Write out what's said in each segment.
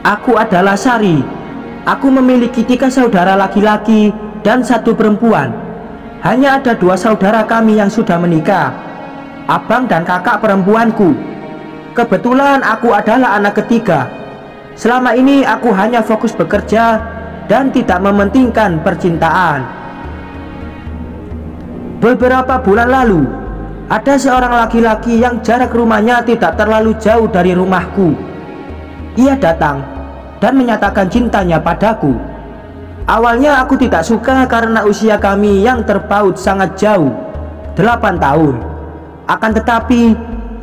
Aku adalah Sari. Aku memiliki 3 saudara laki-laki dan 1 perempuan. Hanya ada 2 saudara kami yang sudah menikah, abang dan kakak perempuanku. Kebetulan aku adalah anak ketiga. Selama ini aku hanya fokus bekerja dan tidak mementingkan percintaan. Beberapa bulan lalu, ada seorang laki-laki yang jarak rumahnya tidak terlalu jauh dari rumahku. Ia datang dan menyatakan cintanya padaku. Awalnya aku tidak suka karena usia kami yang terpaut sangat jauh, 8 tahun. Akan tetapi,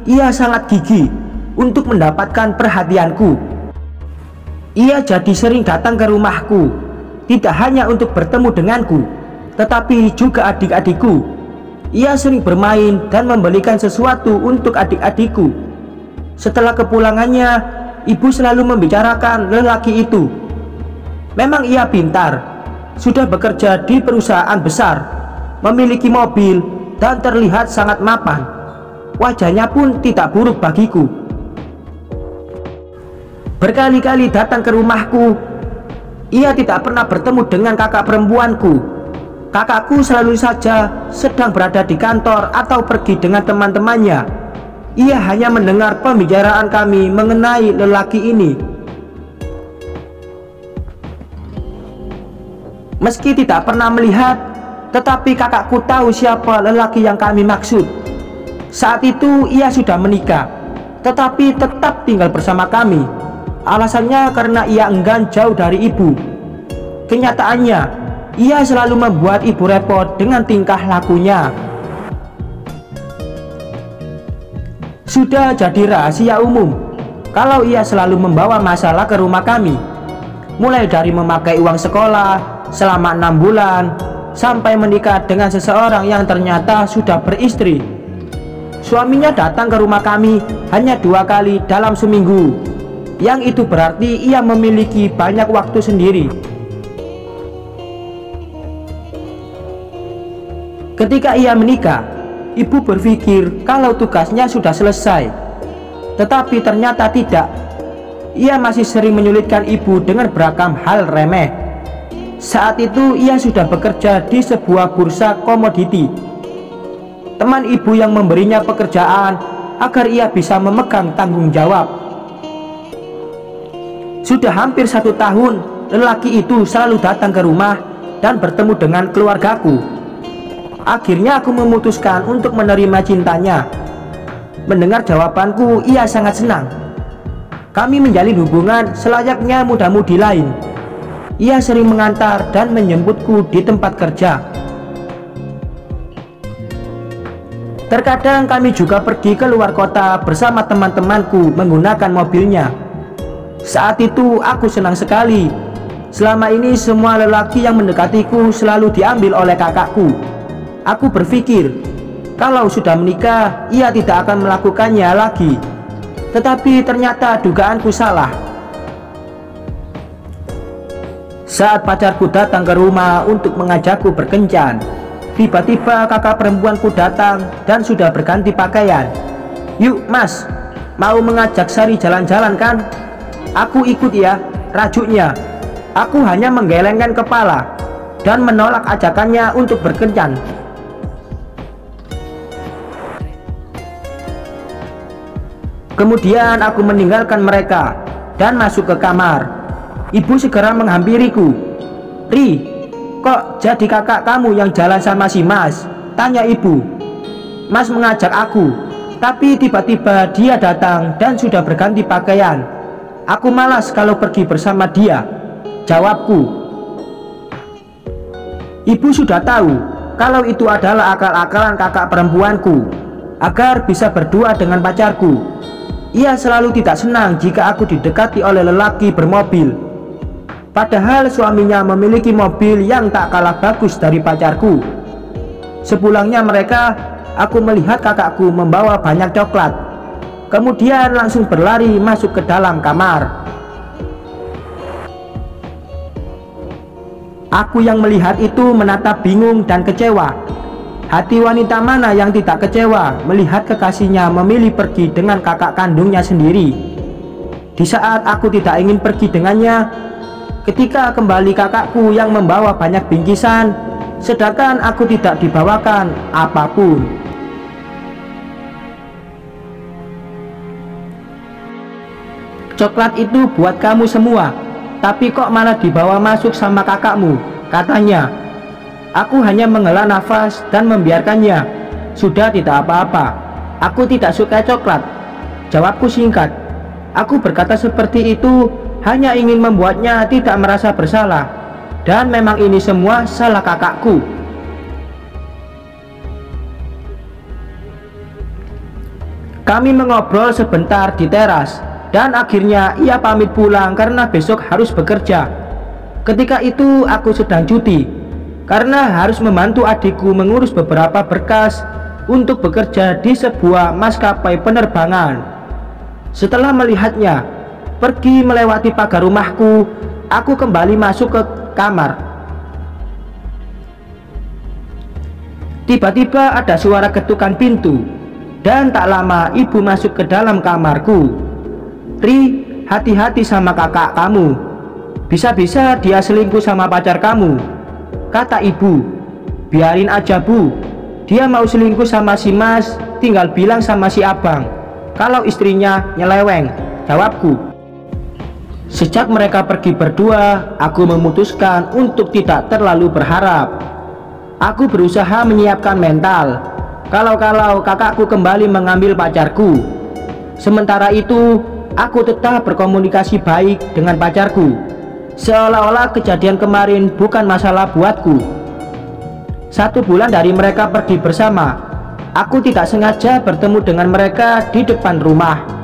ia sangat gigih untuk mendapatkan perhatianku. Ia jadi sering datang ke rumahku, tidak hanya untuk bertemu denganku, tetapi juga adik-adikku. Ia sering bermain dan membelikan sesuatu untuk adik-adikku. Setelah kepulangannya, ibu selalu membicarakan lelaki itu. Memang ia pintar, sudah bekerja di perusahaan besar, memiliki mobil, dan terlihat sangat mapan. Wajahnya pun tidak buruk bagiku. Berkali-kali datang ke rumahku. Ia tidak pernah bertemu dengan kakak perempuanku. Kakakku selalu saja sedang berada di kantor atau pergi dengan teman-temannya. Ia hanya mendengar pembicaraan kami mengenai lelaki ini. Meski tidak pernah melihat, tetapi kakakku tahu siapa lelaki yang kami maksud. Saat itu ia sudah menikah, tetapi tetap tinggal bersama kami. Alasannya karena ia enggan jauh dari ibu. Kenyataannya, ia selalu membuat ibu repot dengan tingkah lakunya. Sudah jadi rahasia umum kalau ia selalu membawa masalah ke rumah kami, mulai dari memakai uang sekolah selama 6 bulan sampai menikah dengan seseorang yang ternyata sudah beristri. Suaminya datang ke rumah kami hanya 2 kali dalam seminggu, yang itu berarti ia memiliki banyak waktu sendiri. Ketika ia menikah, ibu berpikir kalau tugasnya sudah selesai, tetapi ternyata tidak. Ia masih sering menyulitkan ibu dengan beragam hal remeh. Saat itu ia sudah bekerja di sebuah bursa komoditi. Teman ibu yang memberinya pekerjaan agar ia bisa memegang tanggung jawab. Sudah hampir 1 tahun lelaki itu selalu datang ke rumah dan bertemu dengan keluargaku. Akhirnya aku memutuskan untuk menerima cintanya. Mendengar jawabanku, ia sangat senang. Kami menjalin hubungan selayaknya muda-mudi lain. Ia sering mengantar dan menjemputku di tempat kerja. Terkadang kami juga pergi ke luar kota bersama teman-temanku menggunakan mobilnya. Saat itu aku senang sekali. Selama ini semua lelaki yang mendekatiku selalu diambil oleh kakakku. Aku berpikir, kalau sudah menikah, ia tidak akan melakukannya lagi. Tetapi ternyata dugaanku salah. Saat pacarku datang ke rumah untuk mengajakku berkencan, tiba-tiba kakak perempuanku datang dan sudah berganti pakaian. "Yuk mas, mau mengajak Sari jalan-jalan kan?" "Aku ikut ya," rajuknya. Aku hanya menggelengkan kepala dan menolak ajakannya untuk berkencan. Kemudian aku meninggalkan mereka dan masuk ke kamar. Ibu segera menghampiriku. "Ri, kok jadi kakak kamu yang jalan sama si Mas?" tanya ibu. "Mas mengajak aku, tapi tiba-tiba dia datang dan sudah berganti pakaian. Aku malas kalau pergi bersama dia," jawabku. Ibu sudah tahu kalau itu adalah akal-akalan kakak perempuanku agar bisa berdua dengan pacarku. Ia selalu tidak senang jika aku didekati oleh lelaki bermobil. Padahal suaminya memiliki mobil yang tak kalah bagus dari pacarku. Sepulangnya mereka, aku melihat kakakku membawa banyak coklat. Kemudian langsung berlari masuk ke dalam kamar. Aku yang melihat itu menatap bingung dan kecewa. Hati wanita mana yang tidak kecewa melihat kekasihnya memilih pergi dengan kakak kandungnya sendiri? Di saat aku tidak ingin pergi dengannya, ketika kembali kakakku yang membawa banyak bingkisan, sedangkan aku tidak dibawakan apapun. Coklat itu buat kamu semua, tapi kok malah dibawa masuk sama kakakmu, katanya. Aku hanya menghela nafas dan membiarkannya. Sudah, tidak apa-apa. Aku tidak suka coklat, jawabku singkat. Aku berkata seperti itu hanya ingin membuatnya tidak merasa bersalah. Dan memang ini semua salah kakakku. Kami mengobrol sebentar di teras, dan akhirnya ia pamit pulang karena besok harus bekerja. Ketika itu aku sedang cuti, karena harus membantu adikku mengurus beberapa berkas untuk bekerja di sebuah maskapai penerbangan. Setelah melihatnya pergi melewati pagar rumahku, aku kembali masuk ke kamar. Tiba-tiba ada suara ketukan pintu, dan tak lama ibu masuk ke dalam kamarku. "Ri, hati-hati sama kakak kamu. Bisa-bisa dia selingkuh sama pacar kamu," kata ibu. "Biarin aja Bu, dia mau selingkuh sama si Mas, tinggal bilang sama si abang kalau istrinya nyeleweng," jawabku. Sejak mereka pergi berdua, aku memutuskan untuk tidak terlalu berharap. Aku berusaha menyiapkan mental kalau kakakku kembali mengambil pacarku. Sementara itu aku tetap berkomunikasi baik dengan pacarku, seolah-olah kejadian kemarin bukan masalah buatku. 1 bulan dari mereka pergi bersama, aku tidak sengaja bertemu dengan mereka di depan rumah.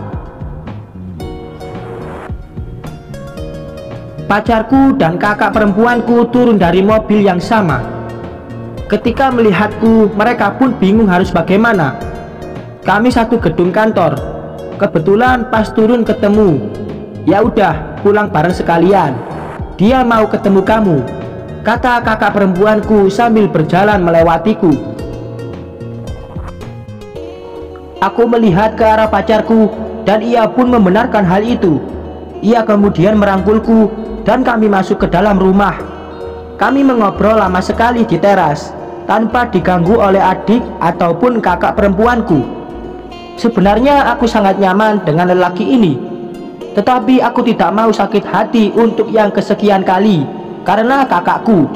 Pacarku dan kakak perempuanku turun dari mobil yang sama. Ketika melihatku, mereka pun bingung harus bagaimana. Kami satu gedung kantor. Kebetulan pas turun ketemu. "Ya udah, pulang bareng sekalian. Dia mau ketemu kamu," kata kakak perempuanku sambil berjalan melewatiku. Aku melihat ke arah pacarku dan ia pun membenarkan hal itu. Ia kemudian merangkulku dan kami masuk ke dalam rumah. Kami mengobrol lama sekali di teras tanpa diganggu oleh adik ataupun kakak perempuanku. Sebenarnya aku sangat nyaman dengan lelaki ini, tetapi aku tidak mau sakit hati untuk yang kesekian kali karena kakakku.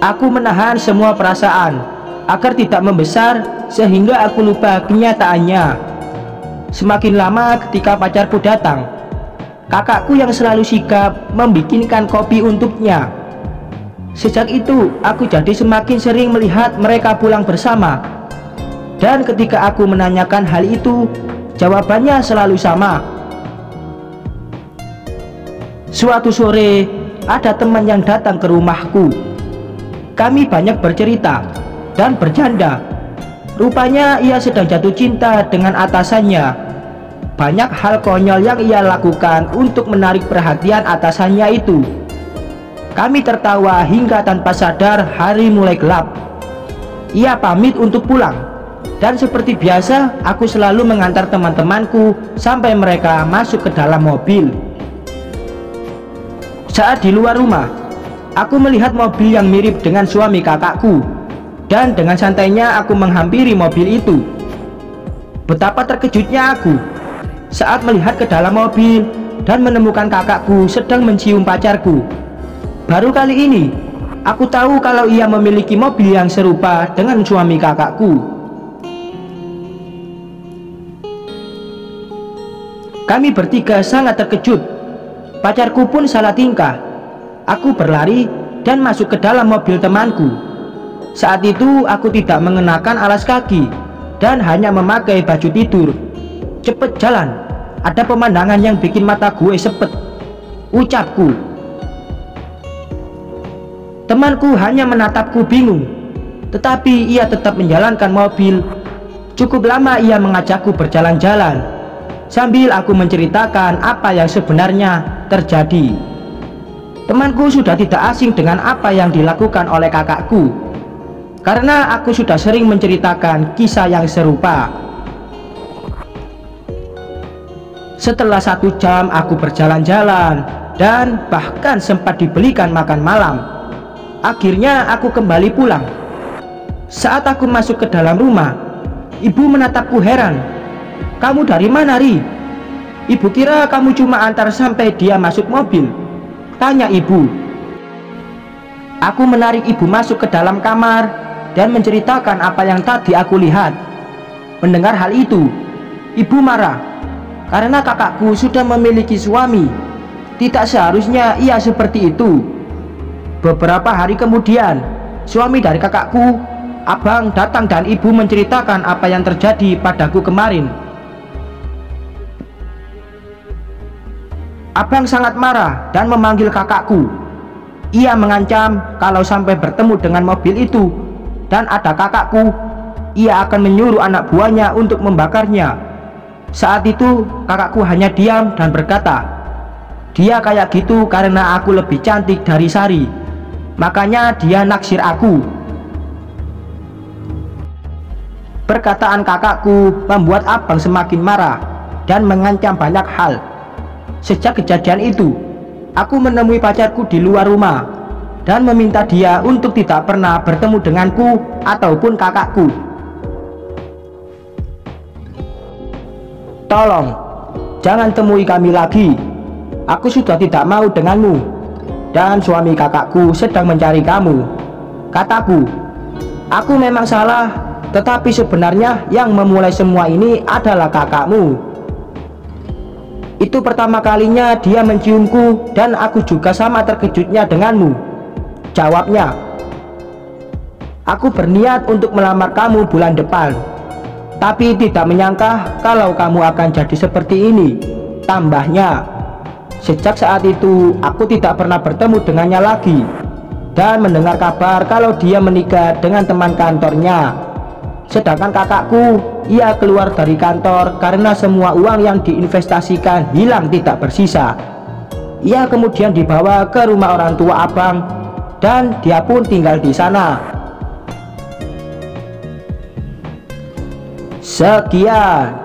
Aku menahan semua perasaan agar tidak membesar sehingga aku lupa kenyataannya. Semakin lama ketika pacarku datang, kakakku yang selalu sigap membikinkan kopi untuknya. Sejak itu aku jadi semakin sering melihat mereka pulang bersama. Dan ketika aku menanyakan hal itu, jawabannya selalu sama. Suatu sore ada teman yang datang ke rumahku. Kami banyak bercerita dan bercanda. Rupanya ia sedang jatuh cinta dengan atasannya. Banyak hal konyol yang ia lakukan untuk menarik perhatian atasannya itu. Kami tertawa hingga tanpa sadar hari mulai gelap. Ia pamit untuk pulang, dan seperti biasa aku selalu mengantar teman-temanku sampai mereka masuk ke dalam mobil. Saat di luar rumah, aku melihat mobil yang mirip dengan suami kakakku, dan dengan santainya aku menghampiri mobil itu. Betapa terkejutnya aku saat melihat ke dalam mobil dan menemukan kakakku sedang mencium pacarku. Baru kali ini aku tahu kalau ia memiliki mobil yang serupa dengan suami kakakku. Kami bertiga sangat terkejut. Pacarku pun salah tingkah. Aku berlari dan masuk ke dalam mobil temanku. Saat itu aku tidak mengenakan alas kaki dan hanya memakai baju tidur. "Cepet jalan, ada pemandangan yang bikin mata gue sepet," ucapku. Temanku hanya menatapku bingung, tetapi ia tetap menjalankan mobil. Cukup lama ia mengajakku berjalan-jalan, sambil aku menceritakan apa yang sebenarnya terjadi. Temanku sudah tidak asing dengan apa yang dilakukan oleh kakakku, karena aku sudah sering menceritakan kisah yang serupa. Setelah 1 jam aku berjalan-jalan dan bahkan sempat dibelikan makan malam. Akhirnya aku kembali pulang. Saat aku masuk ke dalam rumah, ibu menatapku heran. "Kamu dari mana, Ri? Ibu kira kamu cuma antar sampai dia masuk mobil," tanya ibu. Aku menarik ibu masuk ke dalam kamar dan menceritakan apa yang tadi aku lihat. Mendengar hal itu, ibu marah karena kakakku sudah memiliki suami. Tidak seharusnya ia seperti itu. Beberapa hari kemudian, suami dari kakakku, abang, datang dan ibu menceritakan apa yang terjadi padaku kemarin. Abang sangat marah dan memanggil kakakku. Ia mengancam kalau sampai bertemu dengan mobil itu dan ada kakakku, ia akan menyuruh anak buahnya untuk membakarnya. Saat itu kakakku hanya diam dan berkata, "Dia kayak gitu karena aku lebih cantik dari Sari, makanya dia naksir aku." Perkataan kakakku membuat abang semakin marah dan mengancam banyak hal. Sejak kejadian itu, aku menemui pacarku di luar rumah dan meminta dia untuk tidak pernah bertemu denganku ataupun kakakku. "Tolong, jangan temui kami lagi. Aku sudah tidak mau denganmu. Dan suami kakakku sedang mencari kamu," kataku. "Aku memang salah, tetapi sebenarnya yang memulai semua ini adalah kakakmu. Itu pertama kalinya dia menciumku dan aku juga sama terkejutnya denganmu," jawabnya. "Aku berniat untuk melamar kamu bulan depan, tapi tidak menyangka kalau kamu akan jadi seperti ini," tambahnya. Sejak saat itu aku tidak pernah bertemu dengannya lagi dan mendengar kabar kalau dia menikah dengan teman kantornya. Sedangkan kakakku, ia keluar dari kantor karena semua uang yang diinvestasikan hilang tidak bersisa. Ia kemudian dibawa ke rumah orang tua abang dan dia pun tinggal di sana. Sekian